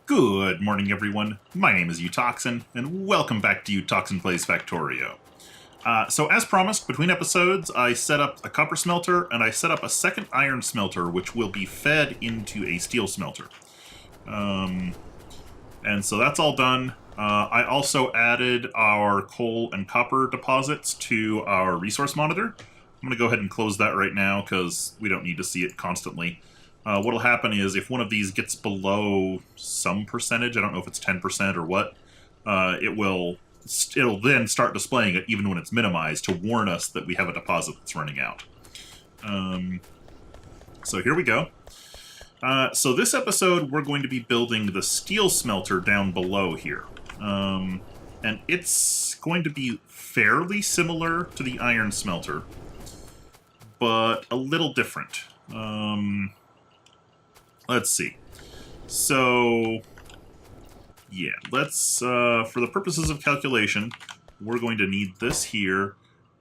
Good morning, everyone. My name is Utoxin, and welcome back to Utoxin Plays Factorio. So as promised, between episodes, I set up a copper smelter, and I set up a second iron smelter, which will be fed into a steel smelter. And so that's all done. I also added our coal and copper deposits to our resource monitor. I'm going to go ahead and close that right now, because we don't need to see it constantly. What'll happen is if one of these gets below some percentage, I don't know if it's 10% or what, it'll then start displaying it even when it's minimized to warn us that we have a deposit that's running out. So here we go. So this episode, we're going to be building the steel smelter down below here. And it's going to be fairly similar to the iron smelter, but a little different. Let's see. So, yeah, let's, for the purposes of calculation, we're going to need this here.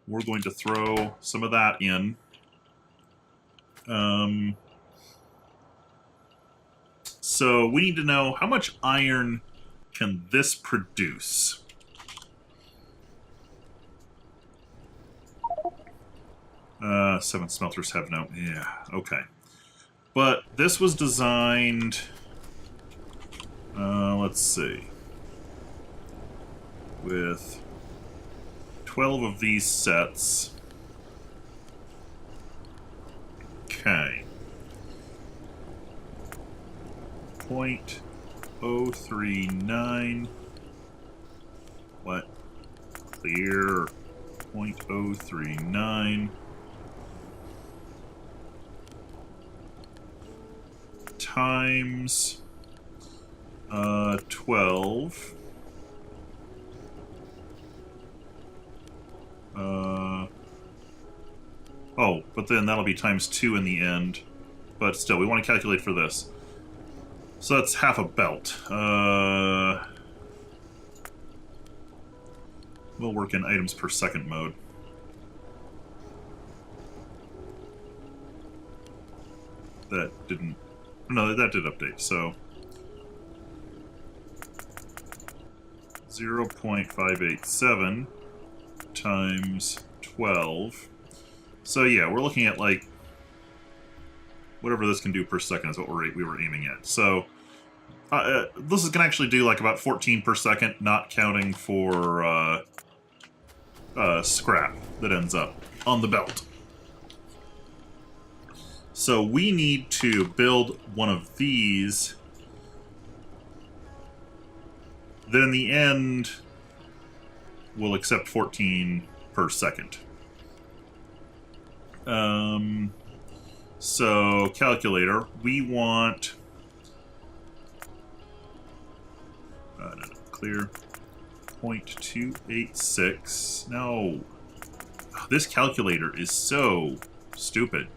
We're going to throw some of that in. So we need to know how much iron can this produce? Seven smelters have no... Yeah, okay. But this was designed... let's see. With 12 of these sets. Okay. 0.039. What? Clear. 0.039. Times 12. Oh, but then that'll be times 2 in the end. But still, we want to calculate for this. So that's half a belt. We'll work in items per second mode. That didn't... No, that did update, so... 0.587 times 12. So yeah, we're looking at like... whatever this can do per second is what we were aiming at. So this is going to actually do like about 14 per second, not counting for scrap that ends up on the belt. So we need to build one of these. Then in the end, we'll accept 14 per second. So, calculator, we want... no, clear. 0.286. No. This calculator is so stupid.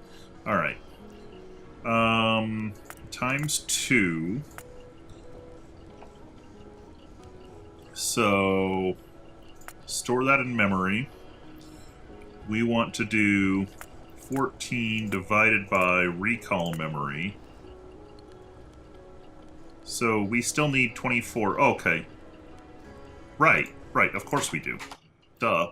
Alright. Times 2. So, store that in memory. We want to do 14 divided by recall memory. So we still need 24. Oh, okay. Right, of course we do. Duh.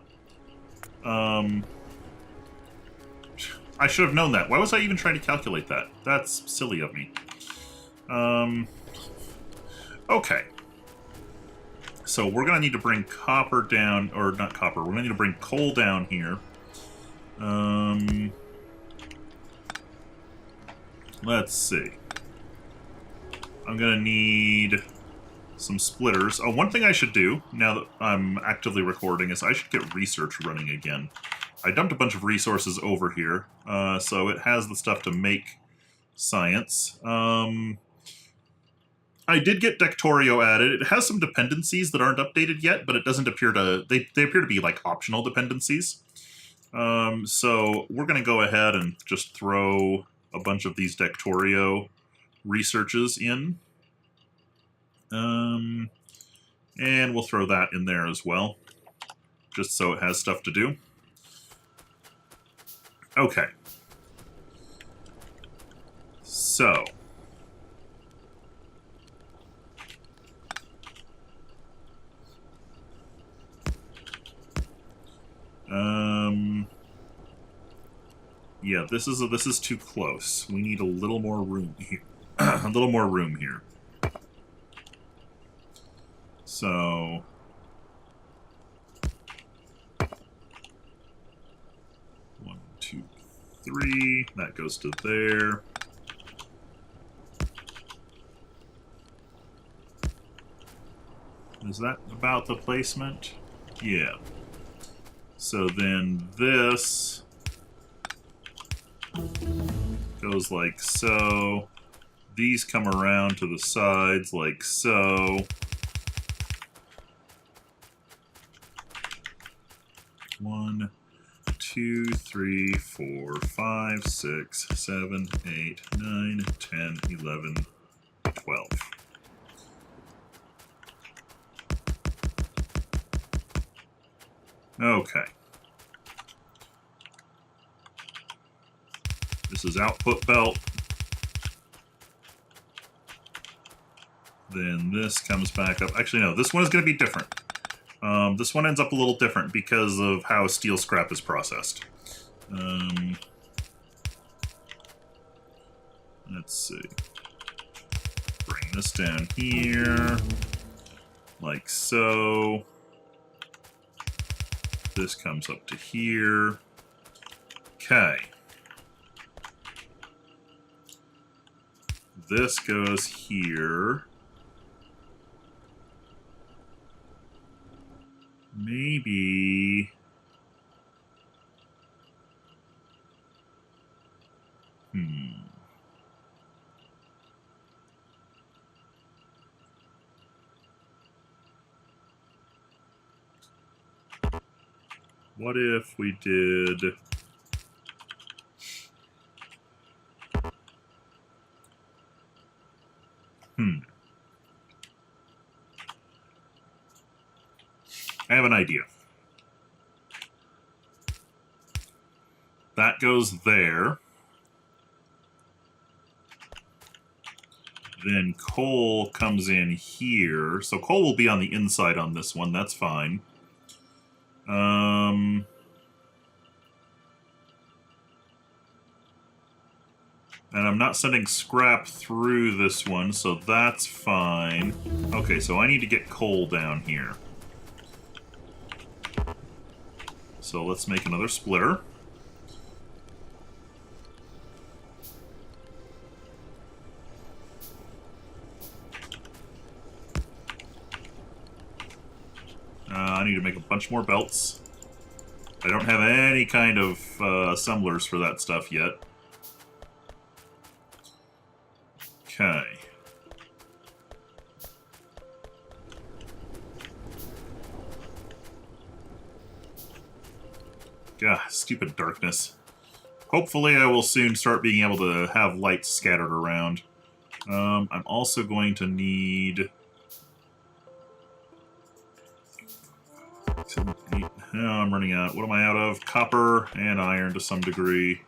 I should have known that. Why was I even trying to calculate that? That's silly of me. Okay. So we're gonna need to bring copper down, or not copper, we're gonna need to bring coal down here. Let's see. I'm gonna need some splitters. Oh, one thing I should do, now that I'm actively recording, is I should get research running again. I dumped a bunch of resources over here, so it has the stuff to make science. I did get Factorio added. It has some dependencies that aren't updated yet, but it doesn't appear to... They appear to be, like, optional dependencies. So we're going to go ahead and just throw a bunch of these Factorio researches in. And we'll throw that in there as well, just so it has stuff to do. Okay. So Yeah, this is too close. We need a little more room here. A little more room here. So 1, 2, 3. That goes to there. Is that about the placement? Yeah. So then this goes like so. These come around to the sides like so. 1, 2, 3, 4, 5, 6, 7, 8, 9, 10, 11, 12. Okay. This is output belt. Then this comes back up. Actually, no, this one is going to be different. This one ends up a little different because of how steel scrap is processed. Let's see. Bring this down here, like so. This comes up to here. Okay. This goes here. Maybe... What if we did... I have an idea. That goes there. Then coal comes in here. So coal will be on the inside on this one. That's fine. And I'm not sending scrap through this one, so that's fine. Okay, so I need to get coal down here. So let's make another splitter. I need to make a bunch more belts. I don't have any kind of assemblers for that stuff yet. Okay. God, stupid darkness. Hopefully I will soon start being able to have lights scattered around. I'm also going to need... 7, 8... No, I'm running out. What am I out of? Copper and iron to some degree.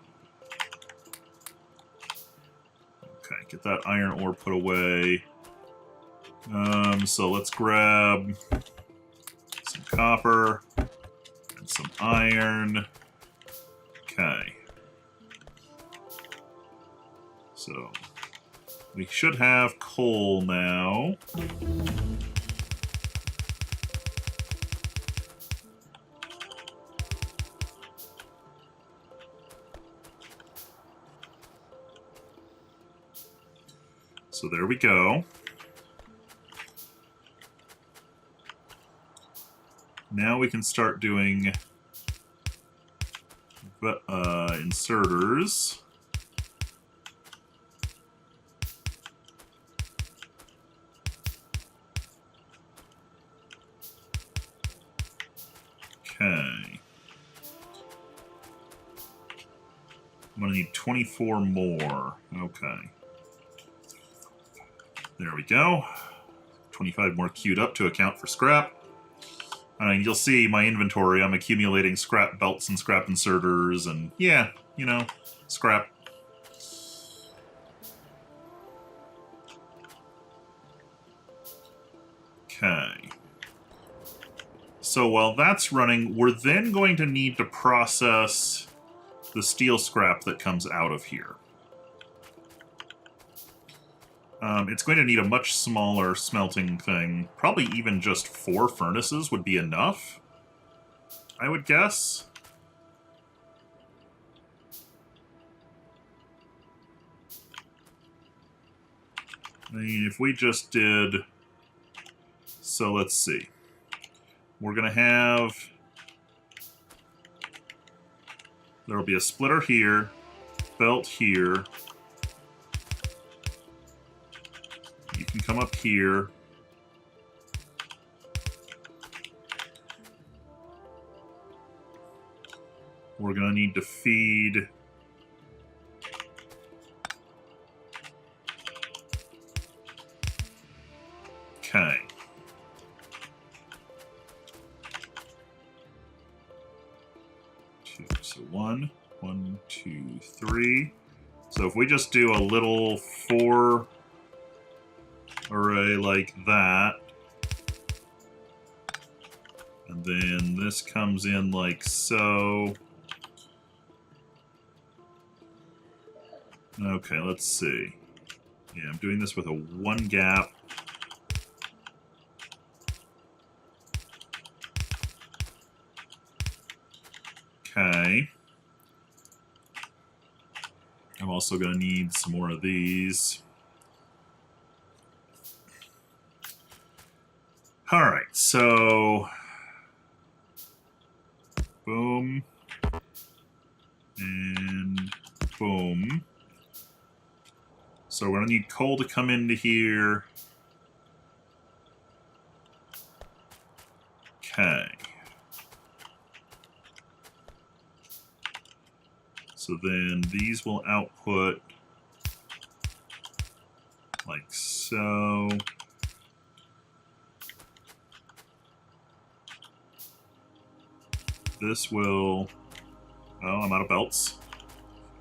Okay, get that iron ore put away. So let's grab some copper and some iron. Okay. So we should have coal now. So there we go. Now we can start doing inserters. Okay. I'm going to need 24 more. Okay. There we go. 25 more queued up to account for scrap. And you'll see my inventory, I'm accumulating scrap belts and scrap inserters and, yeah, you know, scrap. Okay. So while that's running, we're then going to need to process the steel scrap that comes out of here. It's going to need a much smaller smelting thing. Probably even just 4 furnaces would be enough, I would guess. I mean, if we just did... So let's see. We're going to have... There will be a splitter here, belt here. You can come up here. We're going to need to feed... Okay. So 1, 2, 3. So if we just do a little 4 array like that, and then this comes in like so. Okay, let's see. Yeah, I'm doing this with a 1 gap. Okay. I'm also going to need some more of these. Alright, so... Boom. And boom. So we're going to need coal to come into here. Okay. So then these will output like so. This will... Oh, I'm out of belts.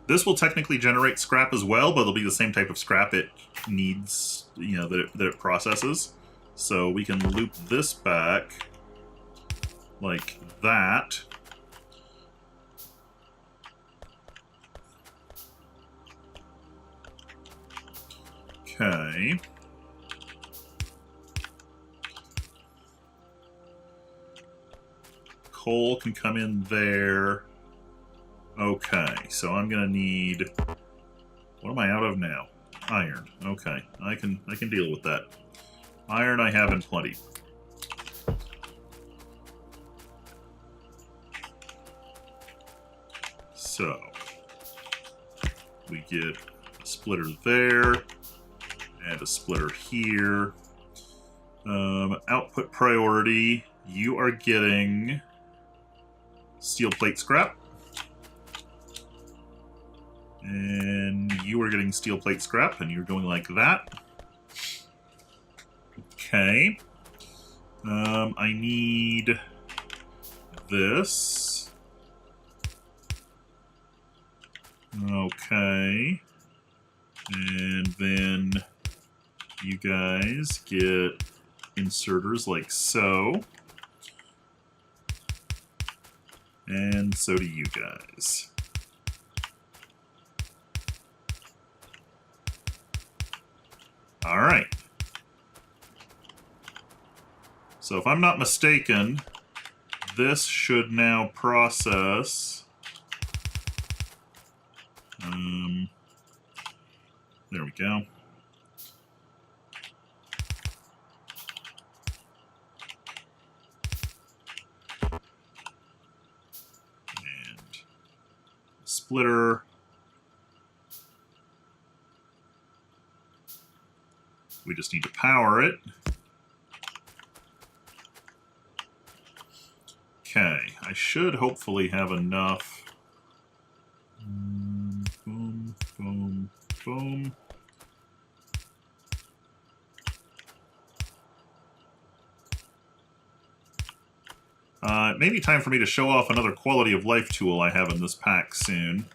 This will technically generate scrap as well, but it'll be the same type of scrap it needs, you know, that it processes. So we can loop this back like that. Okay. Coal can come in there. Okay, so I'm gonna need... What am I out of now? Iron. Okay, I can deal with that. Iron I have in plenty. So we get a splitter there. And a splitter here. Output priority, you are getting steel plate scrap. And you are getting steel plate scrap, and you're going like that. Okay. I need this. Okay. And then you guys get inserters like so. And so do you guys. All right. So if I'm not mistaken, this should now process... there we go. And splitter. We just need to power it. Okay, I should hopefully have enough. Boom, boom, boom. It may be time for me to show off another quality of life tool I have in this pack soon,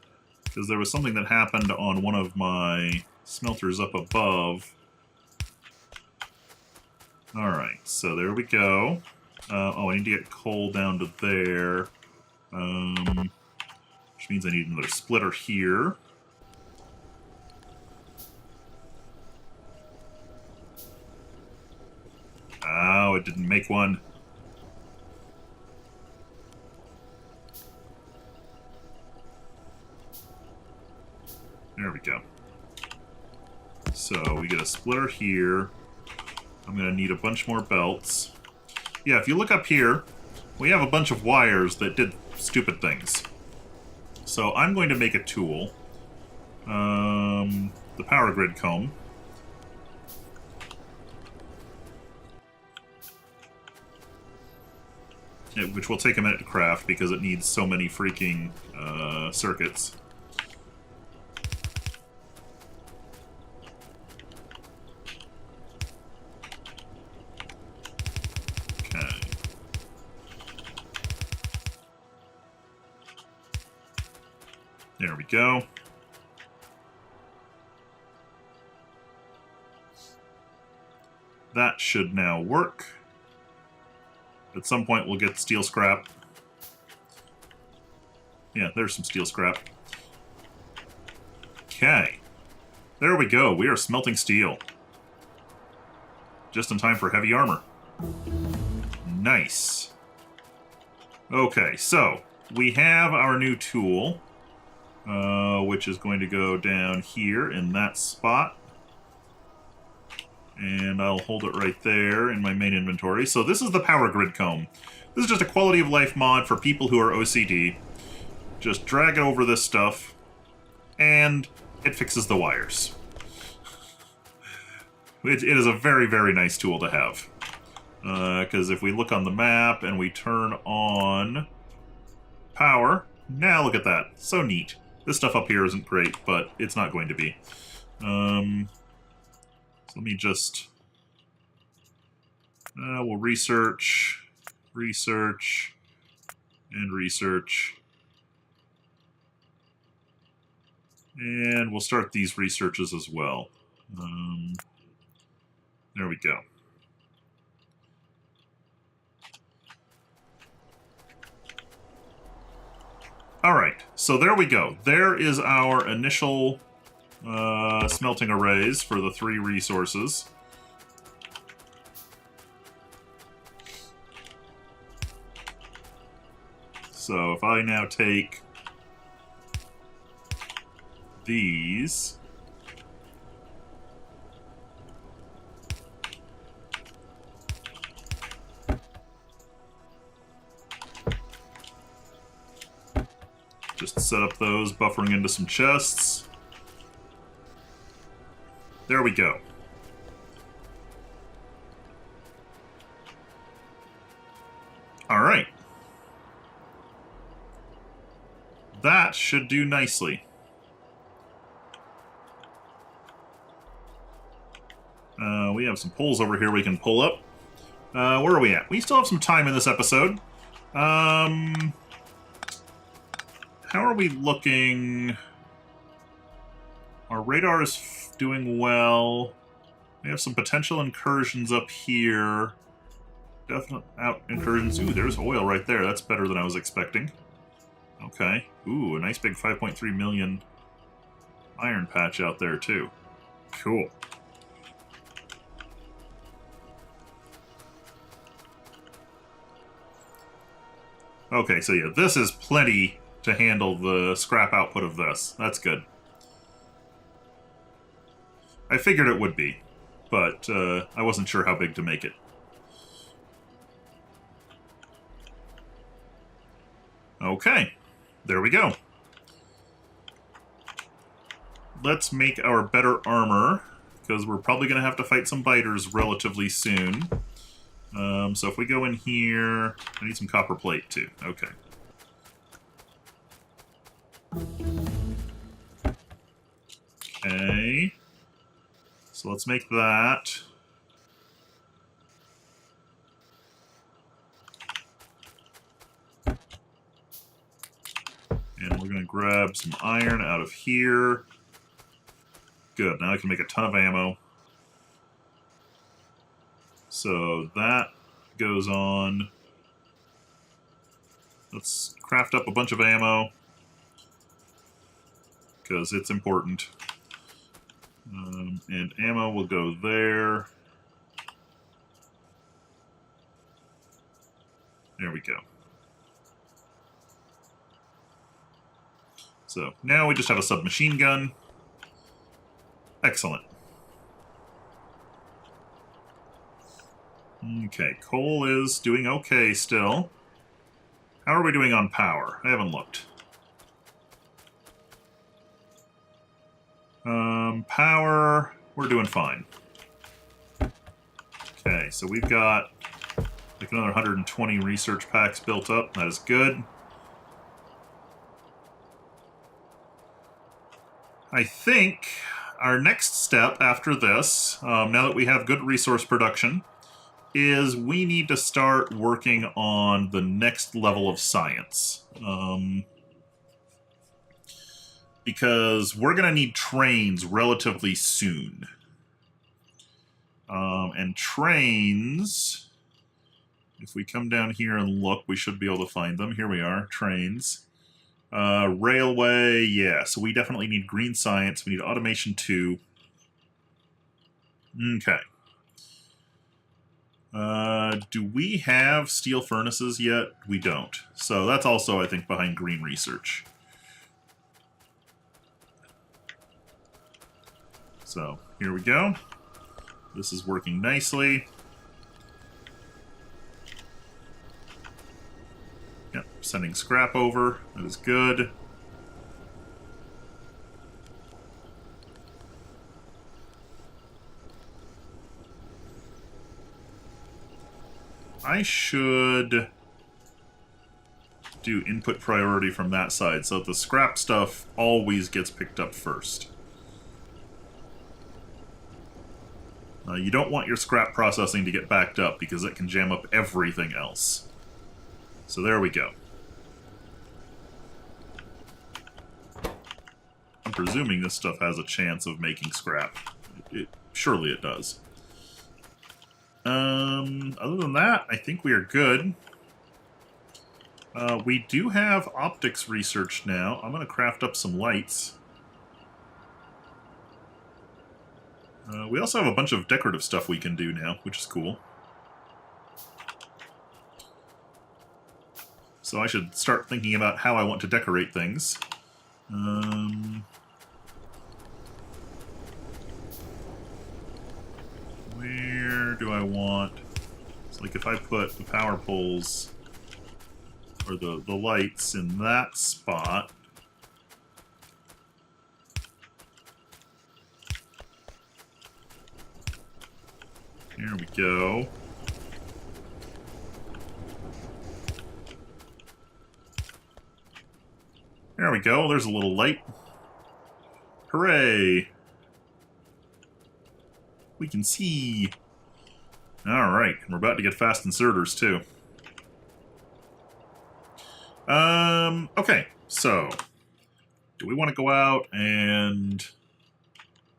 because there was something that happened on one of my smelters up above. Alright, so there we go. Oh, I need to get coal down to there. which means I need another splitter here. Oh, it didn't make one. There we go. So we get a splitter here. I'm going to need a bunch more belts. Yeah, if you look up here, we have a bunch of wires that did stupid things. So I'm going to make a tool. The power grid comb. Yeah, which will take a minute to craft because it needs so many freaking circuits. Okay. There we go. That should now work. At some point, we'll get steel scrap. Yeah, there's some steel scrap. Okay. There we go. We are smelting steel. Just in time for heavy armor. Nice. Okay, so we have our new tool, which is going to go down here in that spot. And I'll hold it right there in my main inventory. So this is the power grid comb. This is just a quality of life mod for people who are OCD. Just drag it over this stuff, and it fixes the wires. It is a very, very nice tool to have. Because if we look on the map and we turn on power, now look at that. So neat. This stuff up here isn't great, but it's not going to be. So let me just... we'll research, research, and research. And we'll start these researches as well. There we go. Alright, so there we go. There is our initial smelting arrays for the 3 resources. So if I now take these, just set up those, buffering into some chests. There we go. All right. That should do nicely. We have some poles over here we can pull up. Where are we at? We still have some time in this episode. How are we looking? Our radar is doing well. We have some potential incursions up here. Definite out incursions. Ooh, there's oil right there. That's better than I was expecting. Okay. Ooh, a nice big 5.3 million iron patch out there, too. Cool. Okay, so yeah, this is plenty to handle the scrap output of this. That's good. I figured it would be, but I wasn't sure how big to make it. Okay, there we go. Let's make our better armor, because we're probably going to have to fight some biters relatively soon. So if we go in here, I need some copper plate too. Okay. Okay. So let's make that. And we're going to grab some iron out of here. Good, now I can make a ton of ammo. So that goes on. Let's craft up a bunch of ammo. because it's important. And ammo will go there. There we go. So now we just have a submachine gun. Excellent. Okay, coal is doing okay still. How are we doing on power? I haven't looked. Power, we're doing fine. Okay, so we've got like another 120 research packs built up. That is good. I think our next step after this, now that we have good resource production, is we need to start working on the next level of science. Because we're going to need trains relatively soon. And trains, if we come down here and look, we should be able to find them. Here we are, trains. Railway, yeah, so we definitely need green science. We need automation 2. Okay. Do we have steel furnaces yet? We don't. So that's also, I think, behind green research. So here we go. This is working nicely. Yep, sending scrap over. That is good. I should do input priority from that side so that the scrap stuff always gets picked up first. You don't want your scrap processing to get backed up because it can jam up everything else. So there we go. I'm presuming this stuff has a chance of making scrap. Surely it does. Other than that, I think we are good. We do have optics research now. I'm going to craft up some lights. We also have a bunch of decorative stuff we can do now, which is cool. So I should start thinking about how I want to decorate things. Where do I want... It's like if I put the power poles or the lights in that spot... Here we go. There we go. There's a little light. Hooray! We can see. Alright, and we're about to get fast inserters, too. Okay, so... Do we want to go out and...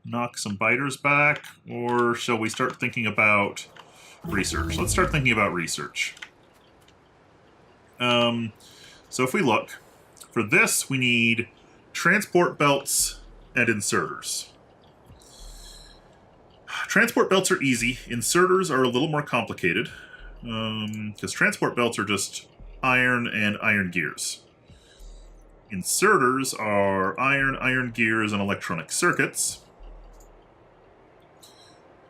knock some biters back, or shall we start thinking about research? Let's start thinking about research. So if we look, for this we need transport belts and inserters. Transport belts are easy. Inserters are a little more complicated, because transport belts are just iron and iron gears. Inserters are iron, iron gears, and electronic circuits.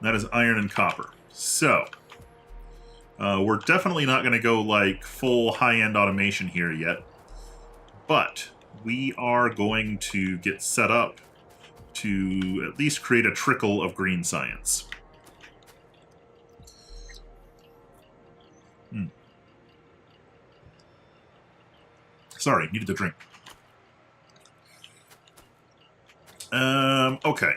That is iron and copper. So, we're definitely not going to go like full high-end automation here yet, but we are going to get set up to at least create a trickle of green science. Sorry, needed the drink. Okay.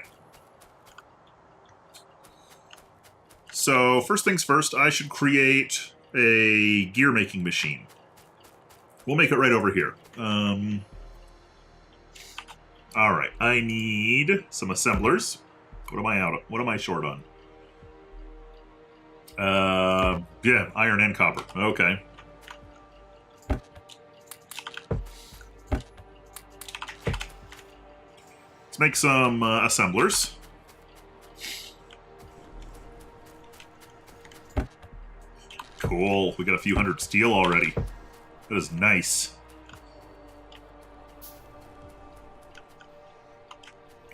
So, first things first, I should create a gear-making machine. We'll make it right over here. Alright, I need some assemblers. What am I out of? What am I short on? Yeah, iron and copper. Okay. Let's make some assemblers. Cool. We got a few hundred steel already. That is nice.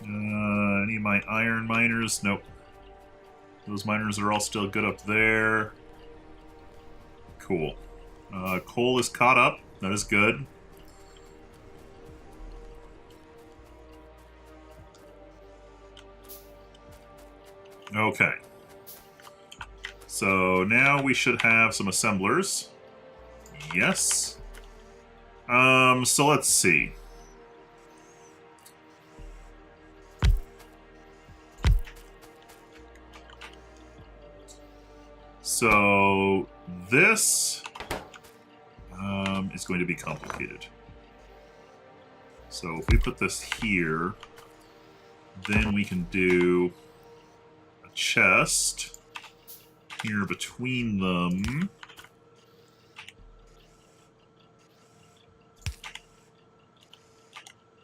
Any of my iron miners? Nope. Those miners are all still good up there. Cool. Coal is caught up. That is good. Okay. So now we should have some assemblers. Yes. So let's see. So this is going to be complicated. So if we put this here, then we can do a chest here between them.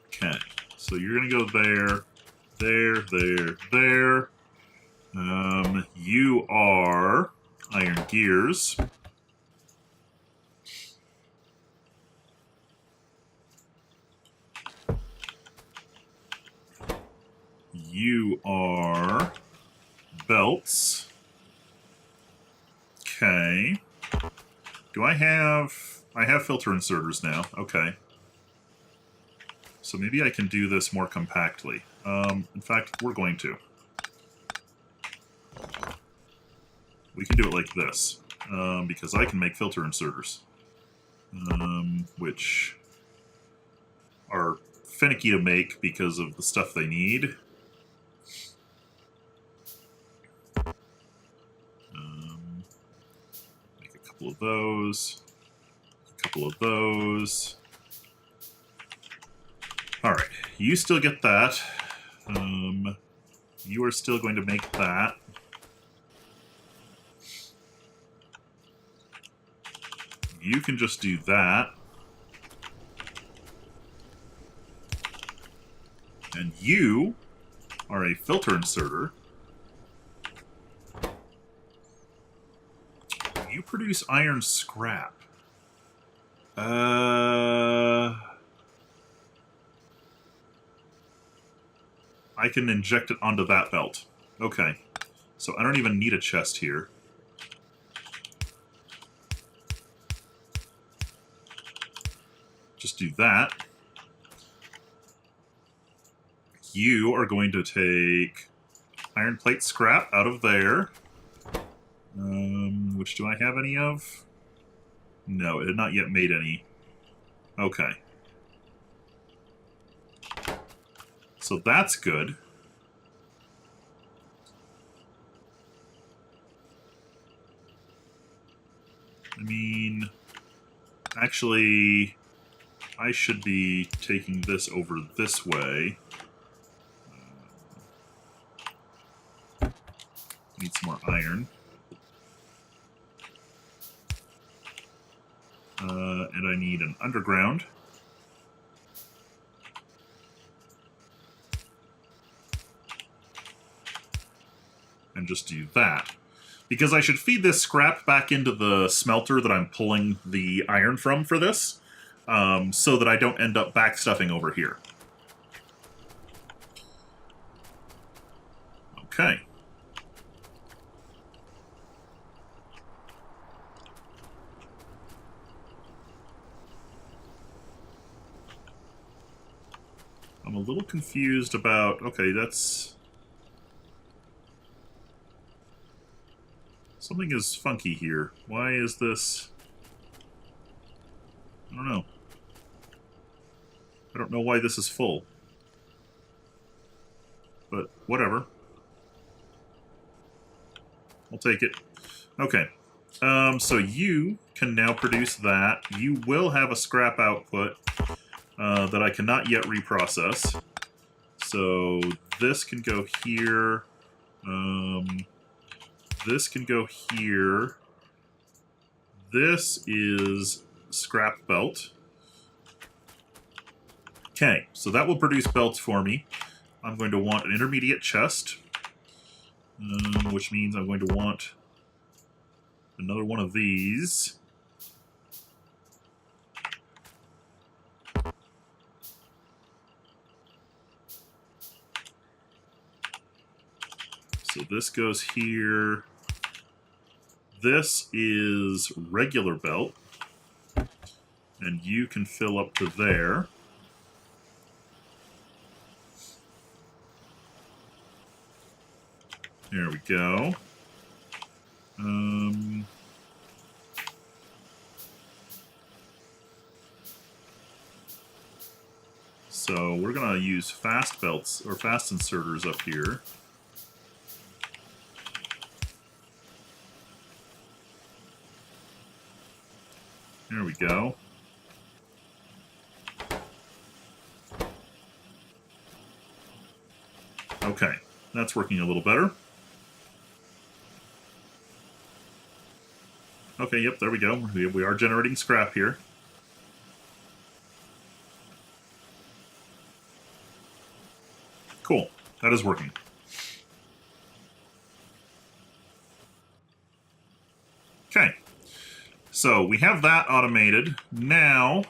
Okay, so you're going to go there, there. You are iron gears. You are belts. Okay. Do I have filter inserters now. Okay. So maybe I can do this more compactly. In fact, we're going to. We can do it like this, because I can make filter inserters, which are finicky to make because of the stuff they need. Make a couple of those, a couple of those. Alright, you still get that. You are still going to make that. You can just do that. And you are a filter inserter. You produce iron scrap. I can inject it onto that belt. Okay. So I don't even need a chest here. Just do that. You are going to take iron plate scrap out of there. Which do I have any of? No, it had not yet made any. Okay. So that's good. I mean, actually, I should be taking this over this way. Need some more iron. And I need an underground. And just do that. Because I should feed this scrap back into the smelter that I'm pulling the iron from for this, so that I don't end up backstuffing over here. Okay. I'm a little confused about... Okay, that's... Something is funky here. Why is this... I don't know. I don't know why this is full. But whatever. I'll take it. Okay. So you can now produce that. You will have a scrap output that I cannot yet reprocess. So this can go here. This can go here. This is scrap belt. Okay, so that will produce belts for me. I'm going to want an intermediate chest, which means I'm going to want another one of these. So this goes here. This is regular belt, and you can fill up to there. There we go. So we're going to use fast belts, or fast inserters up here. There we go. Okay, that's working a little better. Okay, yep, there we go. We are generating scrap here. Cool, that is working. Okay, so we have that automated. Now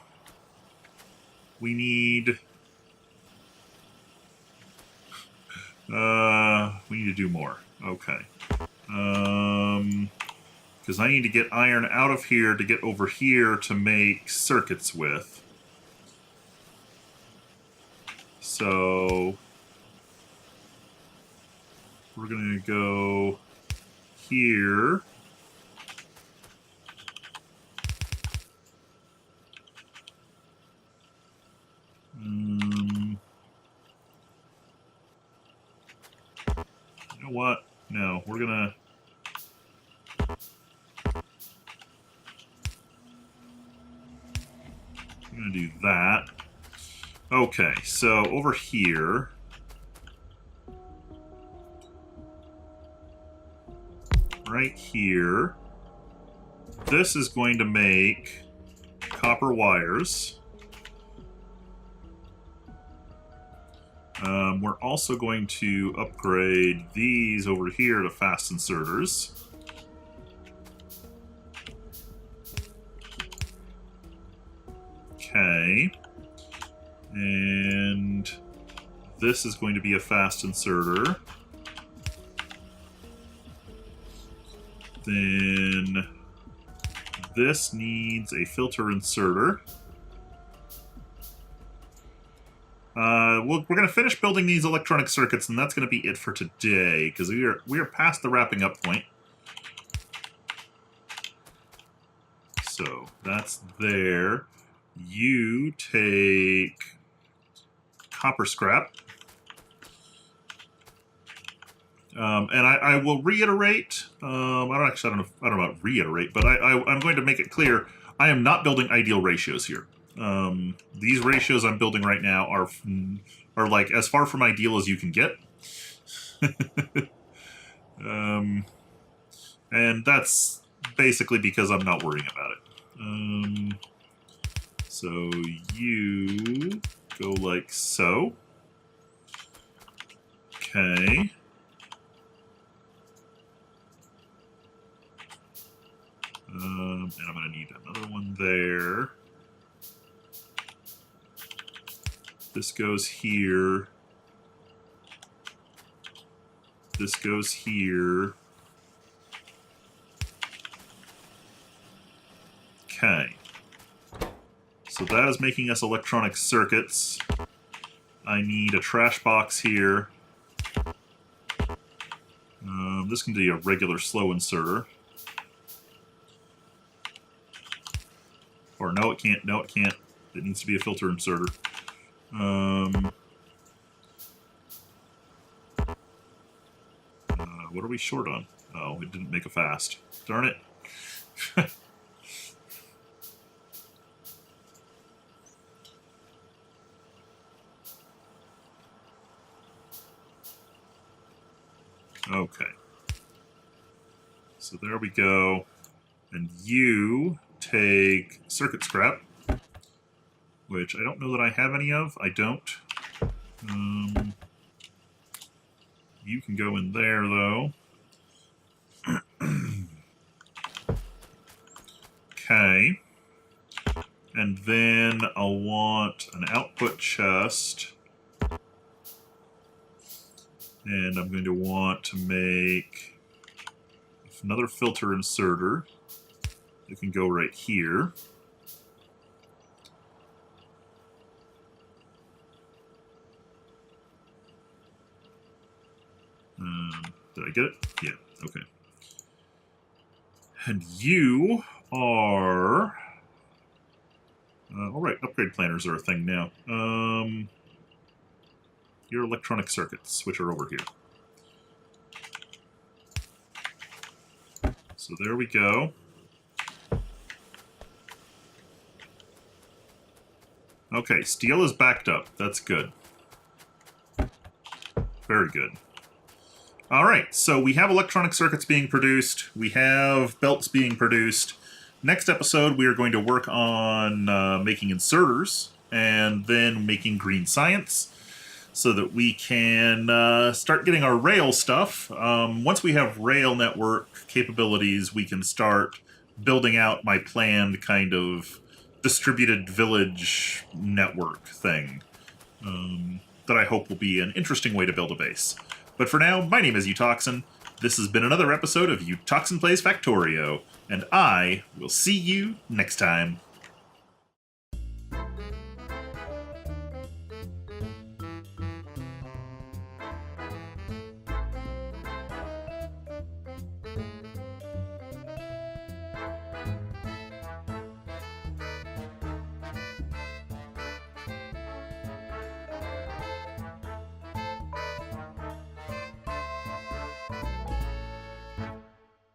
we need to do more. Okay. Because I need to get iron out of here to get over here to make circuits with. So we're going to go here. You know what? No, we're going to do that. Okay, so over here, right here, this is going to make copper wires. We're also going to upgrade these over here to fast inserters. Okay. And this is going to be a fast inserter. Then this needs a filter inserter. We're going to finish building these electronic circuits, and that's going to be it for today, because we are past the wrapping up point. So that's there. You take copper scrap. And I will reiterate. I don't know about reiterate, but I'm going to make it clear. I am not building ideal ratios here. These ratios I'm building right now are like as far from ideal as you can get. And that's basically because I'm not worrying about it. So you go like so. Okay. And I'm going to need another one there. This goes here. This goes here. Okay. So that is making us electronic circuits. I need a trash box here. This can be a regular slow inserter. Or no, it can't. No, it can't. It needs to be a filter inserter. What are we short on? Oh, it didn't make a fast. Darn it. Okay. So there we go. And you take circuit scrap, which I don't know that I have any of. I don't. You can go in there, though. Okay. And then I'll want an output chest. And I'm going to want to make another filter inserter. It can go right here. Did I get it? Yeah, okay. And you are... all right, upgrade planners are a thing now. Your electronic circuits, which are over here. So there we go. Okay, steel is backed up. That's good. Very good. All right, so we have electronic circuits being produced. We have belts being produced. Next episode, we are going to work on making inserters and then making green science so that we can start getting our rail stuff. Once we have rail network capabilities, we can start building out my planned kind of distributed village network thing that I hope will be an interesting way to build a base. But for now, my name is Utoxin. This has been another episode of Utoxin Plays Factorio, and I will see you next time.